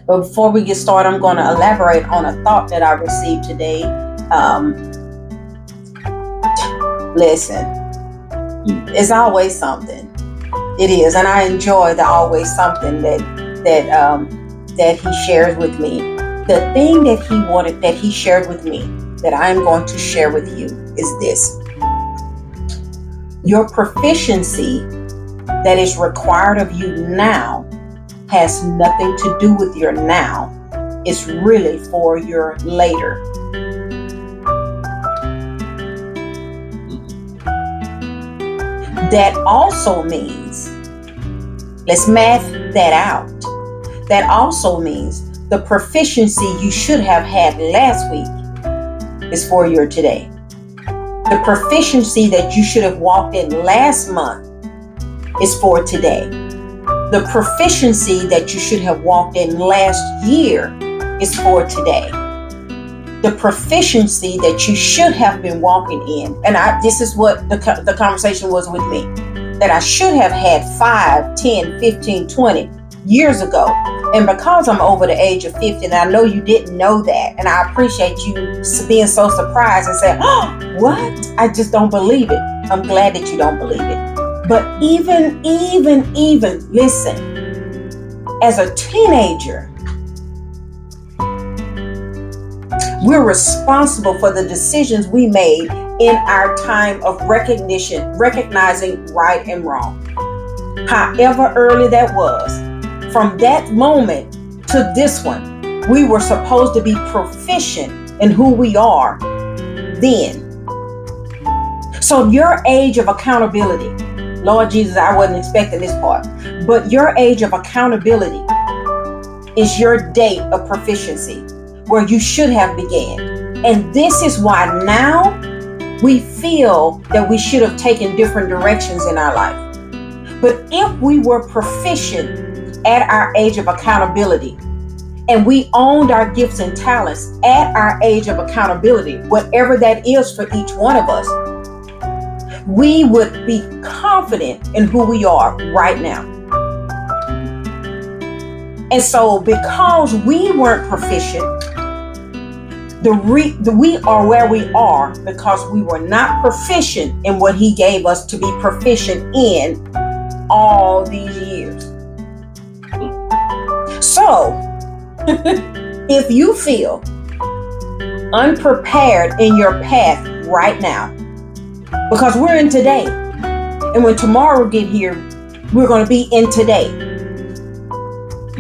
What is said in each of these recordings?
But before we get started, I'm going to elaborate on a thought that I received today. Listen, it's always something. It is, and I enjoy the always something that he shares with me. The thing that he shared with me that I am going to share with you is this: your proficiency that is required of you now has nothing to do with your now. It's really for your later. That also means, let's math that out. That also means the proficiency you should have had last week is for your today. The proficiency that you should have walked in last month is for today. The proficiency that you should have walked in last year is for today. The proficiency that you should have been walking in, and this is what the conversation was with me, that I should have had 5, 10, 15, 20 years ago. And because I'm over the age of 50, and I know you didn't know that, and I appreciate you being so surprised and saying, oh, what? I just don't believe it. I'm glad that you don't believe it. But even, listen, as a teenager, we're responsible for the decisions we made in our time of recognizing right and wrong. However early that was, from that moment to this one, we were supposed to be proficient in who we are then. So your age of accountability, Lord Jesus, I wasn't expecting this part, but your age of accountability is your date of proficiency where you should have began. And this is why now we feel that we should have taken different directions in our life. But if we were proficient at our age of accountability, and we owned our gifts and talents at our age of accountability, whatever that is for each one of us, we would be confident in who we are right now. And so because we weren't proficient, we are where we are because we were not proficient in what he gave us to be proficient in all these years. So, if you feel unprepared in your path right now, because we're in today, and when tomorrow get here, we're going to be in today.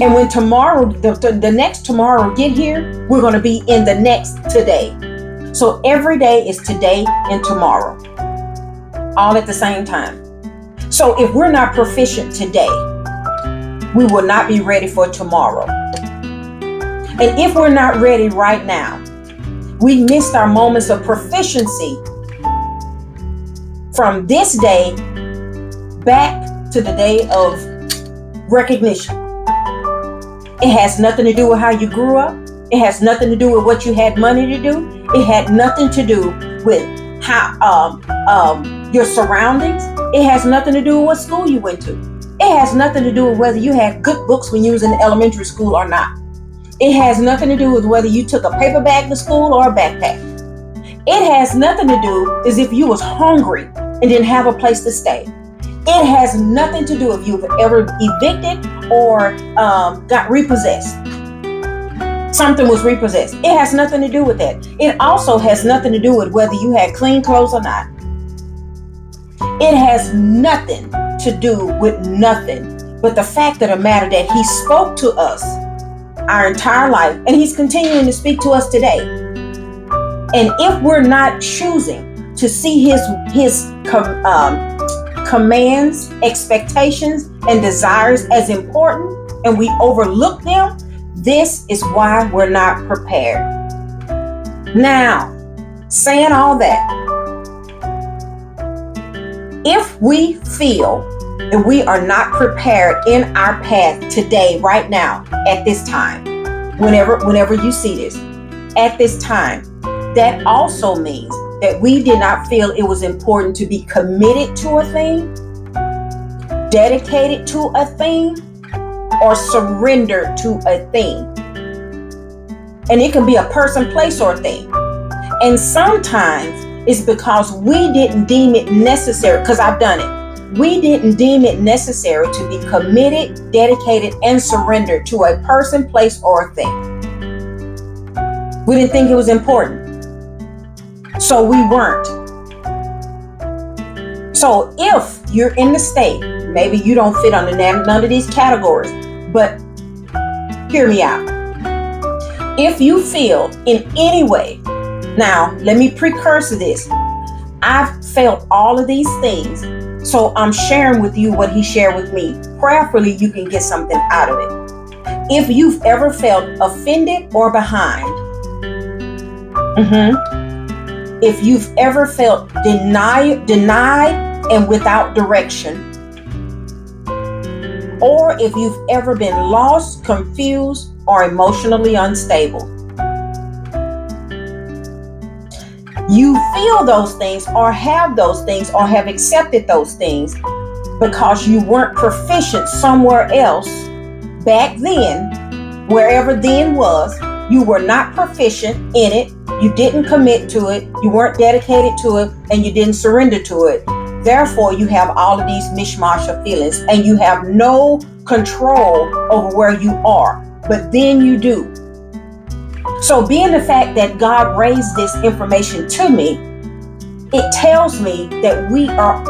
And when tomorrow, the next tomorrow get here, we're going to be in the next today. So every day is today and tomorrow, all at the same time. So if we're not proficient today, we will not be ready for tomorrow. And if we're not ready right now, we missed our moments of proficiency from this day back to the day of recognition. It has nothing to do with how you grew up. It has nothing to do with what you had money to do. It had nothing to do with how your surroundings. It has nothing to do with what school you went to. It has nothing to do with whether you had good books when you was in elementary school or not. It has nothing to do with whether you took a paper bag to school or a backpack. It has nothing to do as if you was hungry and didn't have a place to stay. It has nothing to do if you've ever evicted or got repossessed. Something was repossessed. It has nothing to do with that. It also has nothing to do with whether you had clean clothes or not. It has nothing to do with nothing but the fact of the matter that he spoke to us our entire life, and he's continuing to speak to us today. And if we're not choosing to see his commands, expectations, and desires as important, and we overlook them, this is why we're not prepared. Now, saying all that, if we feel that we are not prepared in our path today, right now, at this time, whenever you see this, at this time, that also means that we did not feel it was important to be committed to a thing, dedicated to a thing, or surrender to a thing. And it can be a person, place, or thing. And sometimes it's because we didn't deem it necessary, because I've done it. We didn't deem it necessary to be committed, dedicated, and surrendered to a person, place, or a thing. We didn't think it was important. So we weren't. So if you're in the state, maybe you don't fit under none of these categories, but hear me out. If you feel in any way, now let me precursor this. I've felt all of these things, so I'm sharing with you what he shared with me. Prayerfully, you can get something out of it. If you've ever felt offended or behind, if you've ever felt denied and without direction, or if you've ever been lost, confused, or emotionally unstable. You feel those things or have those things or have accepted those things because you weren't proficient somewhere else back then, wherever then was. You were not proficient in it. You didn't commit to it. You weren't dedicated to it, and you didn't surrender to it. Therefore, you have all of these mishmash of feelings, and you have no control over where you are. But then you do. So being the fact that God raised this information to me, it tells me that we are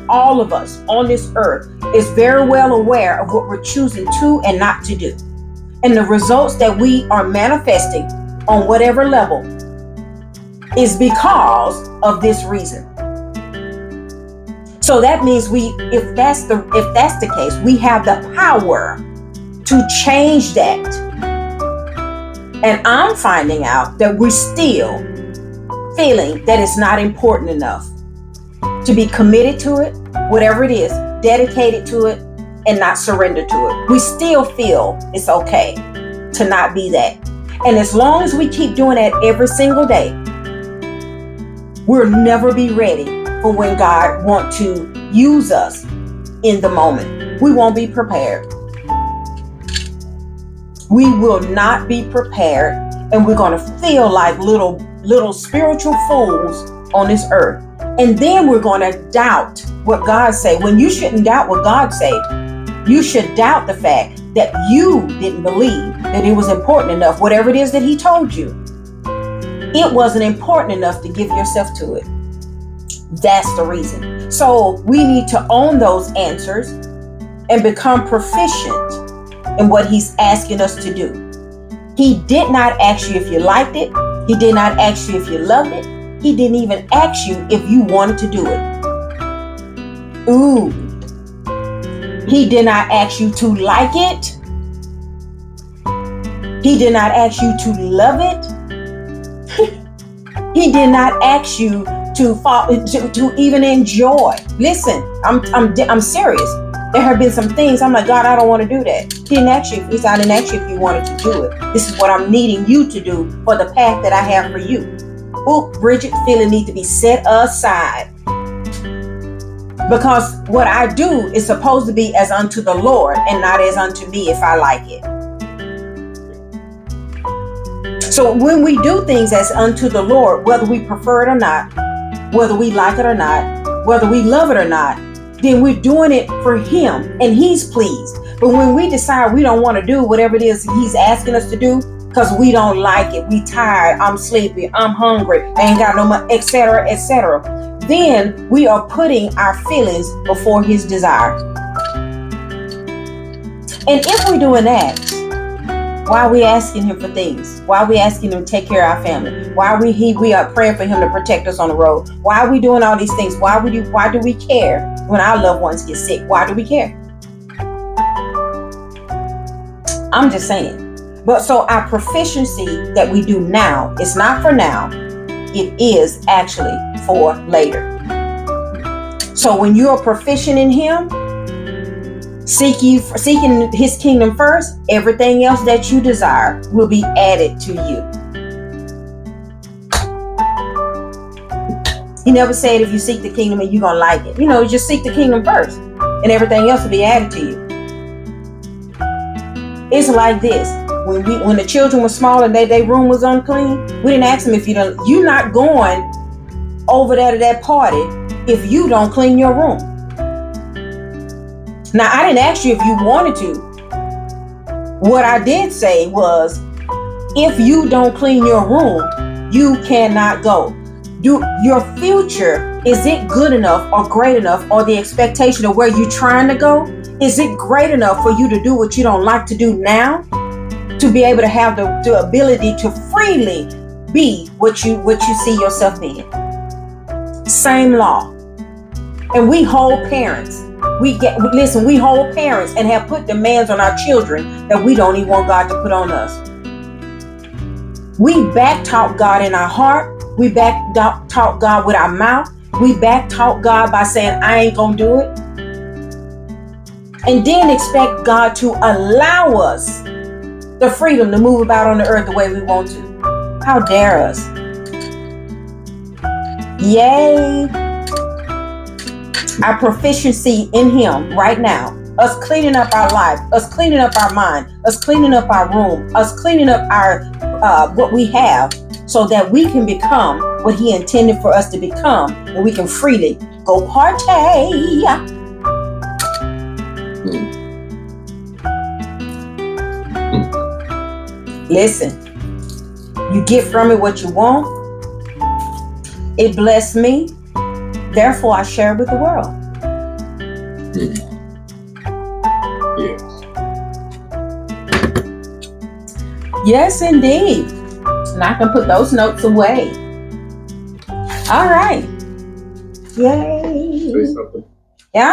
all of us on this earth is very well aware of what we're choosing to and not to do. And the results that we are manifesting on whatever level is because of this reason. So that means if that's the case, we have the power to change that. And I'm finding out that we're still feeling that it's not important enough to be committed to it, whatever it is, dedicated to it, and not surrender to it. We still feel it's okay to not be that. And as long as we keep doing that every single day, we'll never be ready for when God wants to use us in the moment. We won't be prepared. We will not be prepared, and we're going to feel like little spiritual fools on this earth. And then we're going to doubt what God said. When you shouldn't doubt what God said, you should doubt the fact that you didn't believe that it was important enough. Whatever it is that he told you, it wasn't important enough to give yourself to it. That's the reason. So we need to own those answers and become proficient in what he's asking us to do. He did not ask you if you liked it. He did not ask you if you loved it. He didn't even ask you if you wanted to do it. Ooh. He did not ask you to like it. He did not ask you to love it. He did not ask you to even enjoy. Listen, I'm serious. There have been some things I'm like, God, I don't want to do that. He didn't ask you. I didn't ask you if you wanted to do it. This is what I'm needing you to do for the path that I have for you. Oh, Bridget, feeling need to be set aside. Because what I do is supposed to be as unto the Lord and not as unto me if I like it. So when we do things as unto the Lord, whether we prefer it or not, whether we like it or not, whether we love it or not, then we're doing it for him and he's pleased. But when we decide we don't want to do whatever it is he's asking us to do because we don't like it, we tired, I'm sleepy, I'm hungry, I ain't got no money, etc., etc., then we are putting our feelings before his desire. And if we're doing that, why are we asking him for things? Why are we asking him to take care of our family? Why are we are praying for him to protect us on the road? Why are we doing all these things? Why do we care when our loved ones get sick? Why do we care? I'm just saying. But so our proficiency that we do now is not for now. It is actually for later. So when you are proficient in him, seeking his kingdom first, everything else that you desire will be added to you. He never said if you seek the kingdom and you're going to like it. Just seek the kingdom first and everything else will be added to you. It's like this. When the children were small and their room was unclean, we didn't ask them if you're not going over there to that party if you don't clean your room. Now, I didn't ask you if you wanted to. What I did say was, if you don't clean your room, you cannot go. Your future, is it good enough or great enough, or the expectation of where you're trying to go? Is it great enough for you to do what you don't like to do now? To be able to have the ability to freely be what you see yourself being. Same law. And we hold parents. We hold parents and have put demands on our children that we don't even want God to put on us. We back-talk God in our heart. We back-talk God with our mouth. We back-talk God by saying, I ain't gonna do it. And then expect God to allow us the freedom to move about on the earth the way we want to. How dare us? Yay. Our proficiency in Him right now. Us cleaning up our life. Us cleaning up our mind. Us cleaning up our room. Us cleaning up our what we have so that we can become what He intended for us to become, and we can freely go partay. Listen, you get from it what you want. It blessed me. Therefore, I share it with the world. Yes, indeed. And I can put those notes away. All right. Yay. Say something.